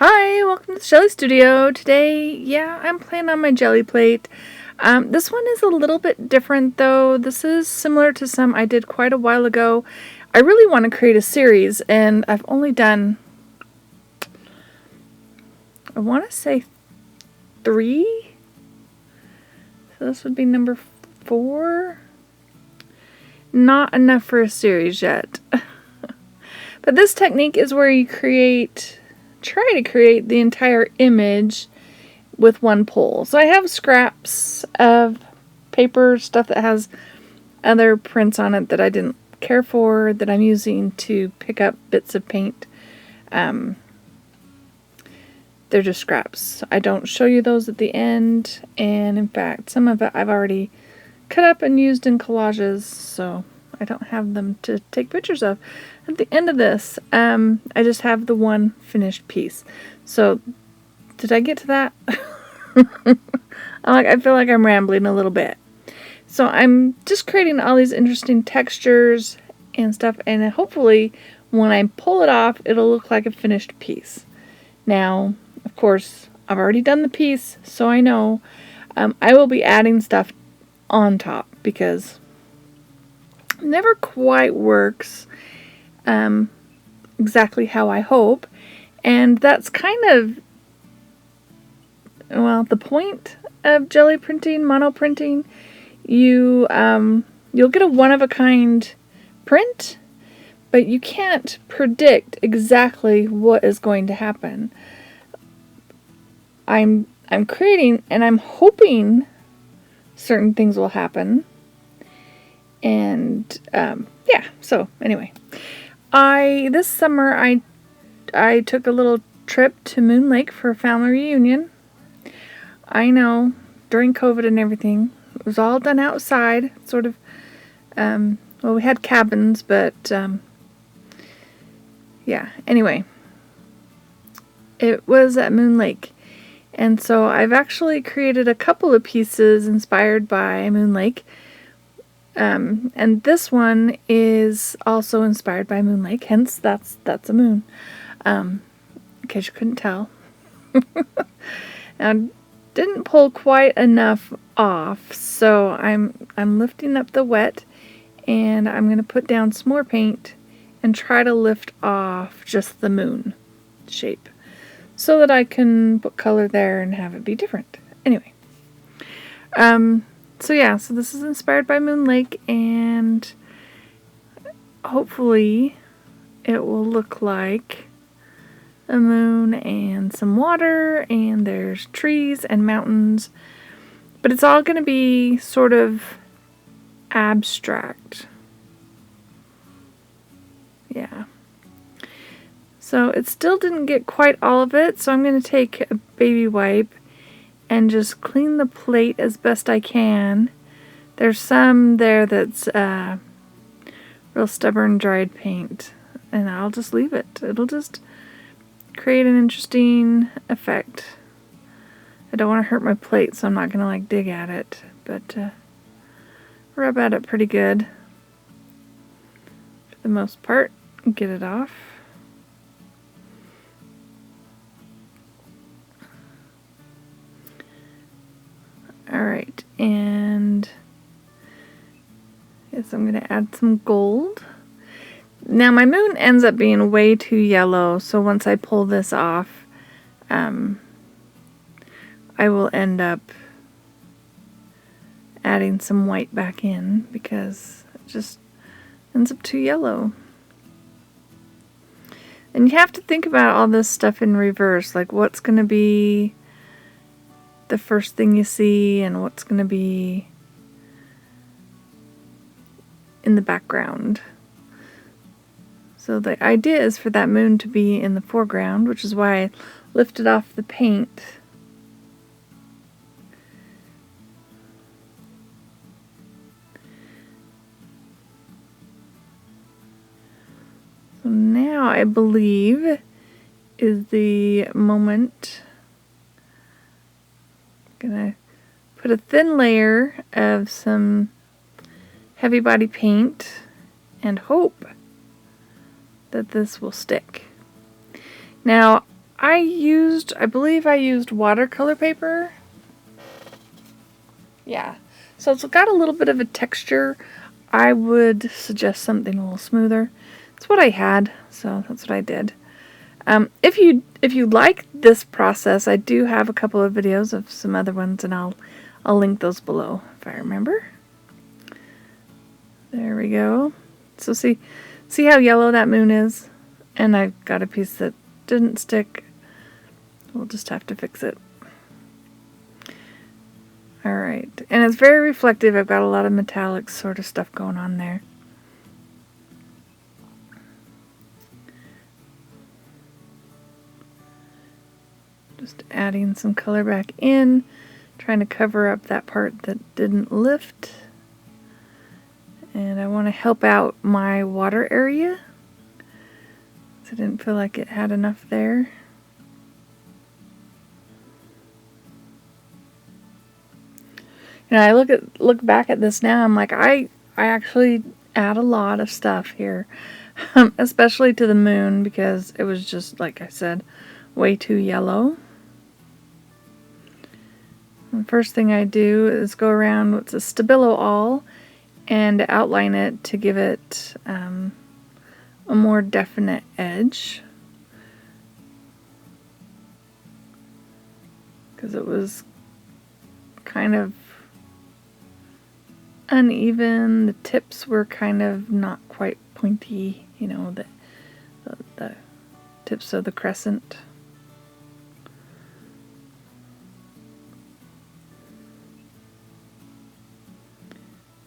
Hi, welcome to the Shelly Studio. Today, I'm playing on my jelly plate. This one is a little bit different though. This is similar to some I did quite a while ago. I really want to create a series, and I've only done, I want to say 3. So this would be number 4. Not enough for a series yet. But this technique is where you try to create the entire image with one pull. So I have scraps of paper, stuff that has other prints on it that I didn't care for, that I'm using to pick up bits of paint. They're just scraps. I don't show you those at the end, and in fact, some of it I've already cut up and used in collages, so I don't have them to take pictures of. At the end of this, I just have the one finished piece. So, did I get to that? I feel like I'm rambling a little bit. So I'm just creating all these interesting textures and stuff, and hopefully when I pull it off, it'll look like a finished piece. Now, of course, I've already done the piece, so I know I will be adding stuff on top because it never quite works exactly how I hope, and that's kind of, well, the point of jelly printing, mono printing. You'll get a one-of-a-kind print, but you can't predict exactly what is going to happen. I'm creating, and I'm hoping certain things will happen. And so anyway, this summer I took a little trip to Moon Lake for a family reunion. I know, during COVID and everything, it was all done outside, sort of. We had cabins, but anyway, it was at Moon Lake. And so I've actually created a couple of pieces inspired by Moon Lake. And this one is also inspired by Moon Lake, hence that's a moon. In case you couldn't tell. Now, didn't pull quite enough off, so I'm lifting up the wet, and I'm going to put down some more paint and try to lift off just the moon shape so that I can put color there and have it be different. Anyway, so this is inspired by Moon Lake, and hopefully it will look like a moon and some water, and there's trees and mountains, but it's all going to be sort of abstract. Yeah. So it still didn't get quite all of it, so I'm going to take a baby wipe and just clean the plate as best I can. There's some there that's real stubborn dried paint, and I'll just leave it. It'll just create an interesting effect. I don't want to hurt my plate, so I'm not going to dig at it, but rub at it pretty good for the most part. Get it off. Alright, and yes, I'm going to add some gold. Now my moon ends up being way too yellow, so once I pull this off, I will end up adding some white back in because it just ends up too yellow. And you have to think about all this stuff in reverse, like what's going to be the first thing you see and what's going to be in the background. So the idea is for that moon to be in the foreground, which is why I lifted off the paint. So now I believe is the moment. I'm gonna put a thin layer of some heavy body paint and hope that this will stick. Now, I believe I used watercolor paper. Yeah, so it's got a little bit of a texture. I would suggest something a little smoother. It's what I had, so that's what I did. If you like this process, I do have a couple of videos of some other ones, and I'll link those below if I remember. There we go. So see how yellow that moon is? And I've got a piece that didn't stick. We'll just have to fix it. Alright, and it's very reflective. I've got a lot of metallic sort of stuff going on there. Just adding some color back in, trying to cover up that part that didn't lift. And I want to help out my water area. I didn't feel like it had enough there. You know, I look back at this now, I'm like, I actually add a lot of stuff here. Especially to the moon, because it was just, like I said, way too yellow. The first thing I do is go around with the Stabilo All and outline it to give it a more definite edge. Because it was kind of uneven. The tips were kind of not quite pointy, you know, the tips of the crescent.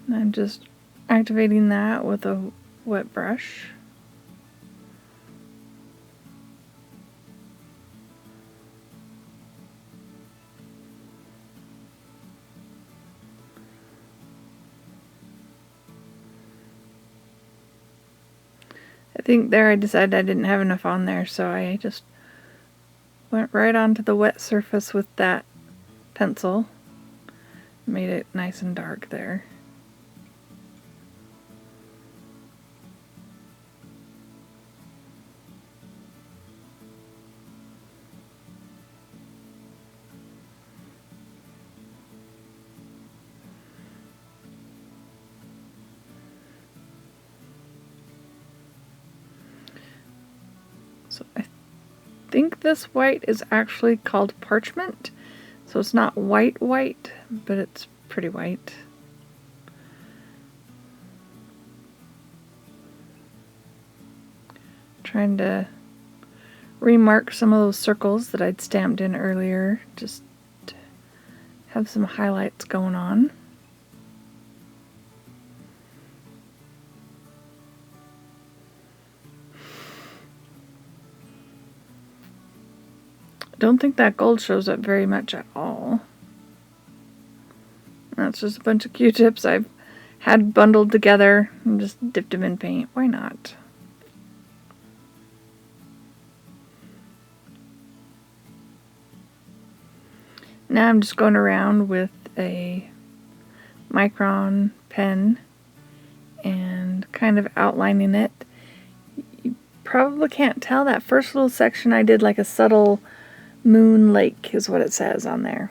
And I'm just activating that with a wet brush. I think there I decided I didn't have enough on there, so I just went right onto the wet surface with that pencil. Made it nice and dark there. So I think this white is actually called parchment. So it's not white, but it's pretty white. Trying to remark some of those circles that I'd stamped in earlier, just to have some highlights going on. Don't think that gold shows up very much at all. That's just a bunch of Q-tips I've had bundled together and just dipped them in paint. Why not? Now I'm just going around with a micron pen and kind of outlining it. You probably can't tell that first little section I did like a subtle moon lake is what it says on there.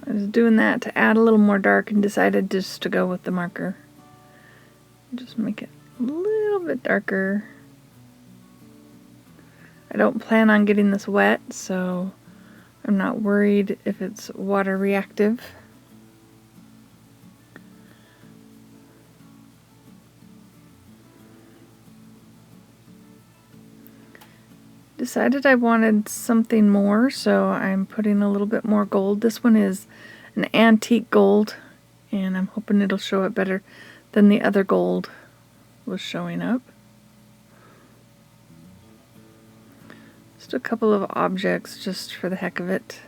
I was doing that to add a little more dark and decided just to go with the marker. Just make it a little bit darker. I don't plan on getting this wet, so I'm not worried if it's water reactive. Decided I wanted something more, so I'm putting a little bit more gold. This one is an antique gold, and I'm hoping it'll show up better than the other gold was showing up. Just a couple of objects just for the heck of it.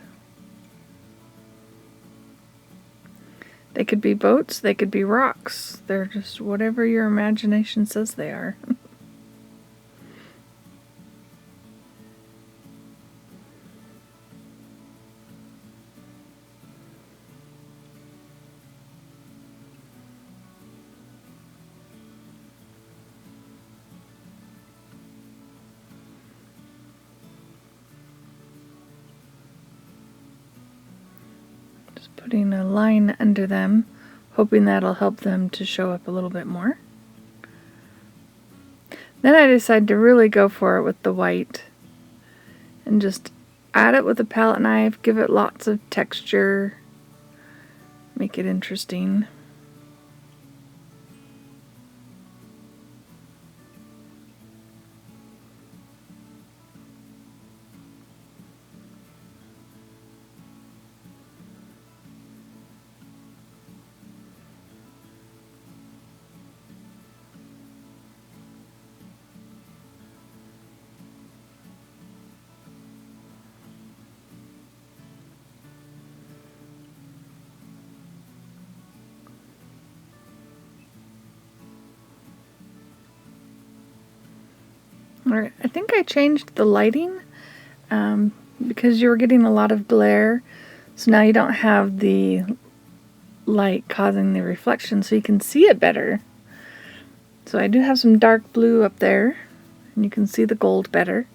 They could be boats, they could be rocks. They're just whatever your imagination says they are. putting a line under them, hoping that'll help them to show up a little bit more. Then I decided to really go for it with the white and just add it with a palette knife, give it lots of texture, make it interesting. Alright, I think I changed the lighting because you were getting a lot of glare, so now you don't have the light causing the reflection, so you can see it better. So I do have some dark blue up there, and you can see the gold better.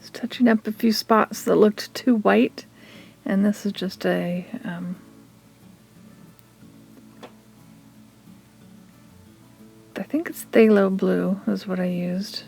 Just touching up a few spots that looked too white, and this is just a I think it's phthalo blue is what I used.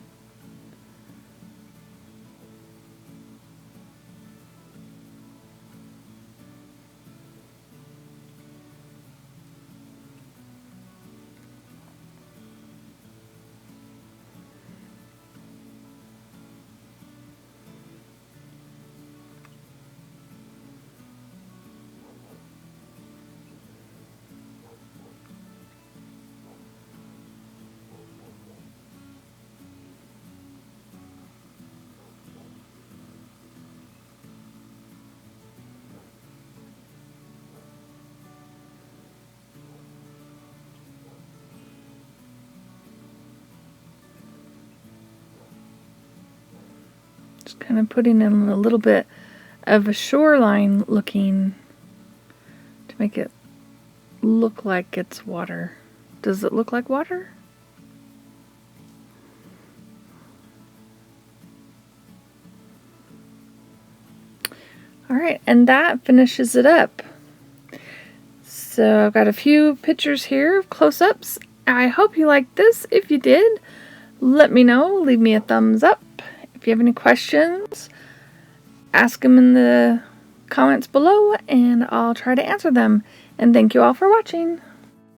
Just kind of putting in a little bit of a shoreline looking to make it look like it's water. Does it look like water? Alright, and that finishes it up. So I've got a few pictures here of close-ups. I hope you liked this. If you did, let me know. Leave me a thumbs up. If you have any questions, ask them in the comments below and I'll try to answer them. And thank you all for watching.